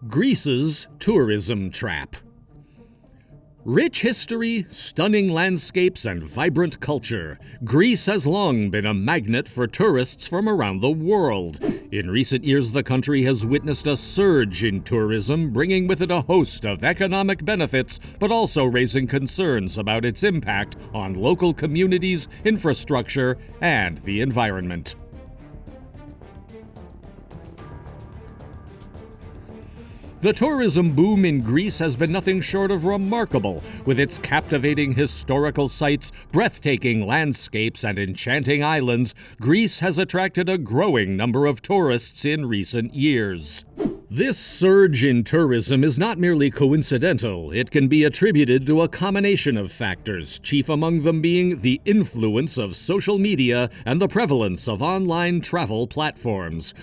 Greece's tourism trap. Rich history, stunning landscapes, and vibrant culture, Greece has long been a magnet for tourists from around the world. In recent years, the country has witnessed a surge in tourism, bringing with it a host of economic benefits, but also raising concerns about its impact on local communities, infrastructure, and the environment. The tourism boom in Greece has been nothing short of remarkable, with its captivating historical sites, breathtaking landscapes, and enchanting islands. Greece has attracted a growing number of tourists in recent years. This surge in tourism is not merely coincidental. It can be attributed to a combination of factors, chief among them being the influence of social media and the prevalence of online travel platforms.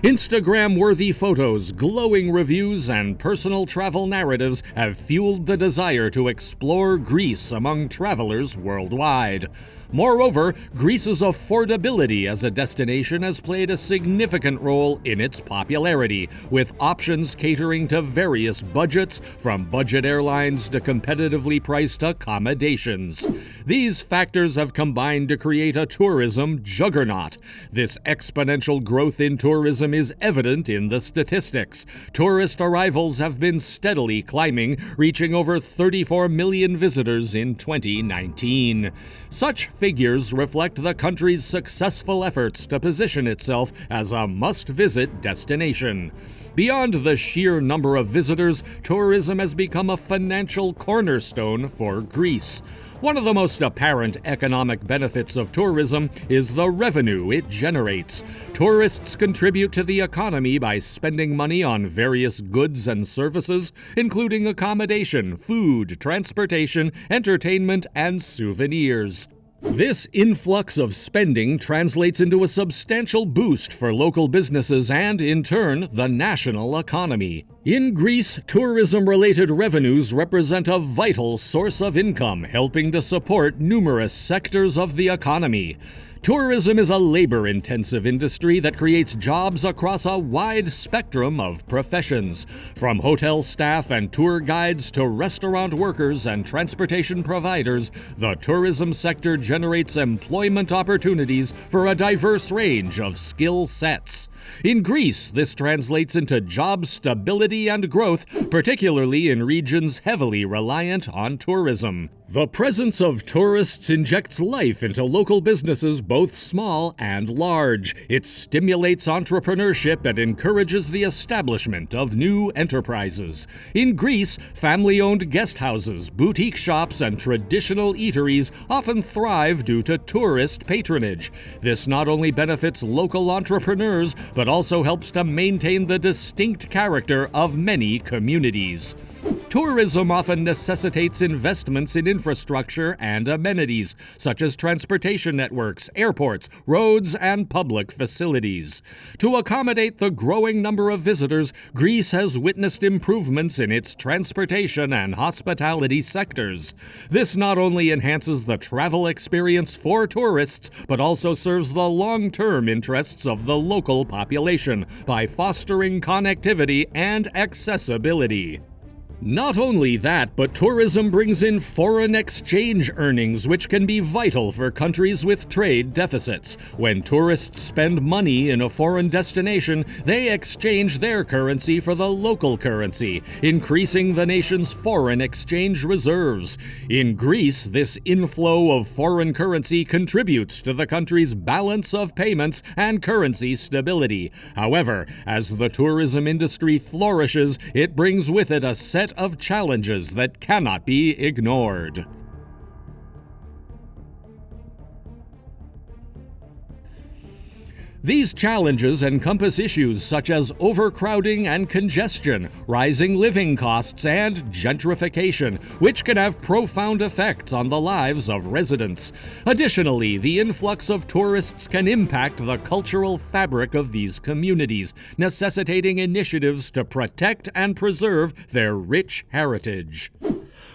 Instagram-worthy photos, glowing reviews, and personal travel narratives have fueled the desire to explore Greece among travelers worldwide. Moreover, Greece's affordability as a destination has played a significant role in its popularity, with options catering to various budgets, from budget airlines to competitively priced accommodations. These factors have combined to create a tourism juggernaut. This exponential growth in tourism is evident in the statistics. Tourist arrivals have been steadily climbing, reaching over 34 million visitors in 2019. Such figures reflect the country's successful efforts to position itself as a must-visit destination. Beyond the sheer number of visitors, tourism has become a financial cornerstone for Greece. One of the most apparent economic benefits of tourism is the revenue it generates. Tourists contribute to the economy by spending money on various goods and services, including accommodation, food, transportation, entertainment, and souvenirs. This influx of spending translates into a substantial boost for local businesses and, in turn, the national economy. In Greece, tourism-related revenues represent a vital source of income, helping to support numerous sectors of the economy. Tourism is a labor-intensive industry that creates jobs across a wide spectrum of professions. From hotel staff and tour guides to restaurant workers and transportation providers, the tourism sector generates employment opportunities for a diverse range of skill sets. In Greece, this translates into job stability and growth, particularly in regions heavily reliant on tourism. The presence of tourists injects life into local businesses, both small and large. It stimulates entrepreneurship and encourages the establishment of new enterprises. In Greece, family-owned guest houses, boutique shops, and traditional eateries often thrive due to tourist patronage. This not only benefits local entrepreneurs, but also helps to maintain the distinct character of many communities. Tourism often necessitates investments in infrastructure and amenities, such as transportation networks, airports, roads, and public facilities. To accommodate the growing number of visitors, Greece has witnessed improvements in its transportation and hospitality sectors. This not only enhances the travel experience for tourists, but also serves the long-term interests of the local population by fostering connectivity and accessibility. Not only that, but tourism brings in foreign exchange earnings, which can be vital for countries with trade deficits. When tourists spend money in a foreign destination, they exchange their currency for the local currency, increasing the nation's foreign exchange reserves. In Greece, this inflow of foreign currency contributes to the country's balance of payments and currency stability. However, as the tourism industry flourishes, it brings with it a set of challenges that cannot be ignored. These challenges encompass issues such as overcrowding and congestion, rising living costs, and gentrification, which can have profound effects on the lives of residents. Additionally, the influx of tourists can impact the cultural fabric of these communities, necessitating initiatives to protect and preserve their rich heritage.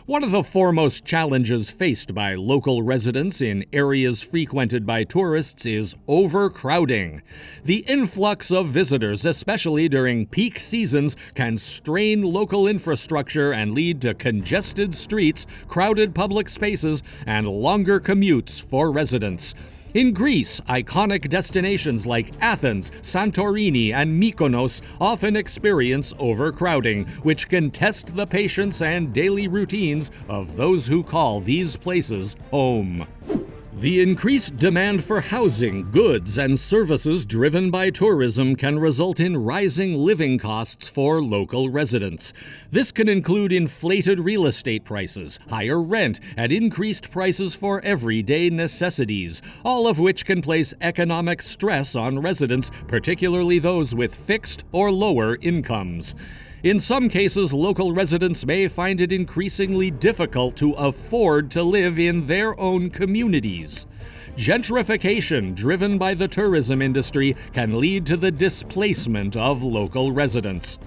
One of the foremost challenges faced by local residents in areas frequented by tourists is overcrowding. The influx of visitors, especially during peak seasons, can strain local infrastructure and lead to congested streets, crowded public spaces, and longer commutes for residents. In Greece, iconic destinations like Athens, Santorini, and Mykonos often experience overcrowding, which can test the patience and daily routines of those who call these places home. The increased demand for housing, goods, and services driven by tourism can result in rising living costs for local residents. This can include inflated real estate prices, higher rent, and increased prices for everyday necessities, all of which can place economic stress on residents, particularly those with fixed or lower incomes. In some cases, local residents may find it increasingly difficult to afford to live in their own communities. Gentrification, driven by the tourism industry, can lead to the displacement of local residents.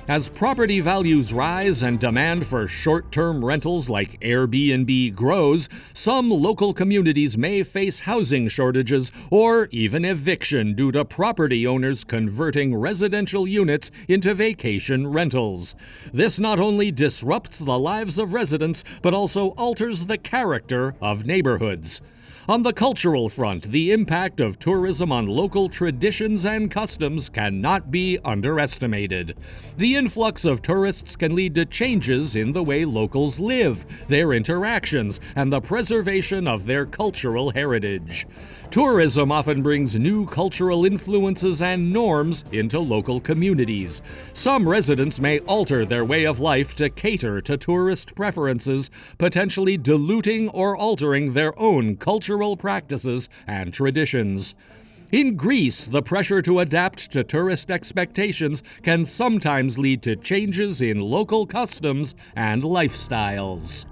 As property values rise and demand for short-term rentals like Airbnb grows, some local communities may face housing shortages or even eviction due to property owners converting residential units into vacation rentals. This not only disrupts the lives of residents, but also alters the character of neighborhoods. On the cultural front, the impact of tourism on local traditions and customs cannot be underestimated. The influx of tourists can lead to changes in the way locals live, their interactions, and the preservation of their cultural heritage. Tourism often brings new cultural influences and norms into local communities. Some residents may alter their way of life to cater to tourist preferences, potentially diluting or altering their own cultural practices and traditions. In Greece, the pressure to adapt to tourist expectations can sometimes lead to changes in local customs and lifestyles.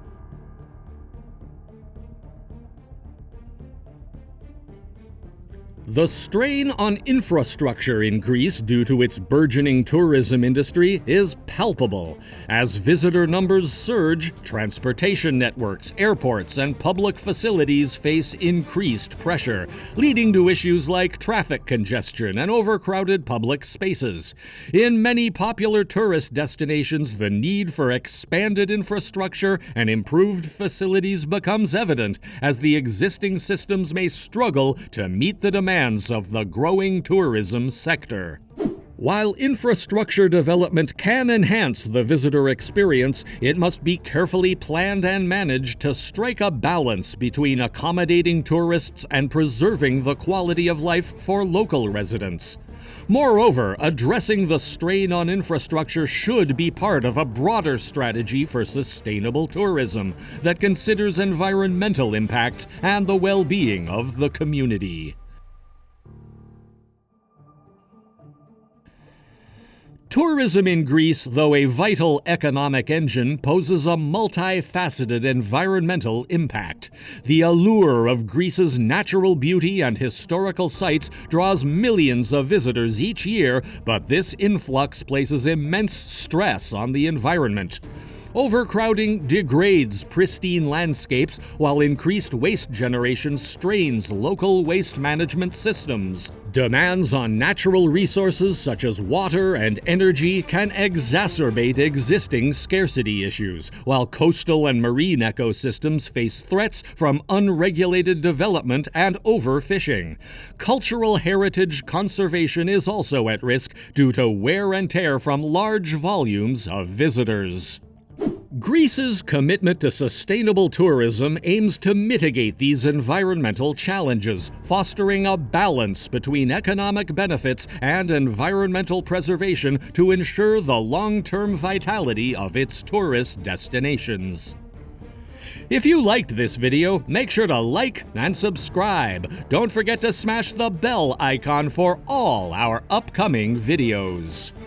The strain on infrastructure in Greece due to its burgeoning tourism industry is palpable. As visitor numbers surge, transportation networks, airports, and public facilities face increased pressure, leading to issues like traffic congestion and overcrowded public spaces. In many popular tourist destinations, the need for expanded infrastructure and improved facilities becomes evident, as the existing systems may struggle to meet the demands of the growing tourism sector. While infrastructure development can enhance the visitor experience, it must be carefully planned and managed to strike a balance between accommodating tourists and preserving the quality of life for local residents. Moreover, addressing the strain on infrastructure should be part of a broader strategy for sustainable tourism that considers environmental impacts and the well-being of the community. Tourism in Greece, though a vital economic engine, poses a multifaceted environmental impact. The allure of Greece's natural beauty and historical sites draws millions of visitors each year, but this influx places immense stress on the environment. Overcrowding degrades pristine landscapes, while increased waste generation strains local waste management systems. Demands on natural resources such as water and energy can exacerbate existing scarcity issues, while coastal and marine ecosystems face threats from unregulated development and overfishing. Cultural heritage conservation is also at risk due to wear and tear from large volumes of visitors. Greece's commitment to sustainable tourism aims to mitigate these environmental challenges, fostering a balance between economic benefits and environmental preservation to ensure the long-term vitality of its tourist destinations. If you liked this video, make sure to like and subscribe. Don't forget to smash the bell icon for all our upcoming videos.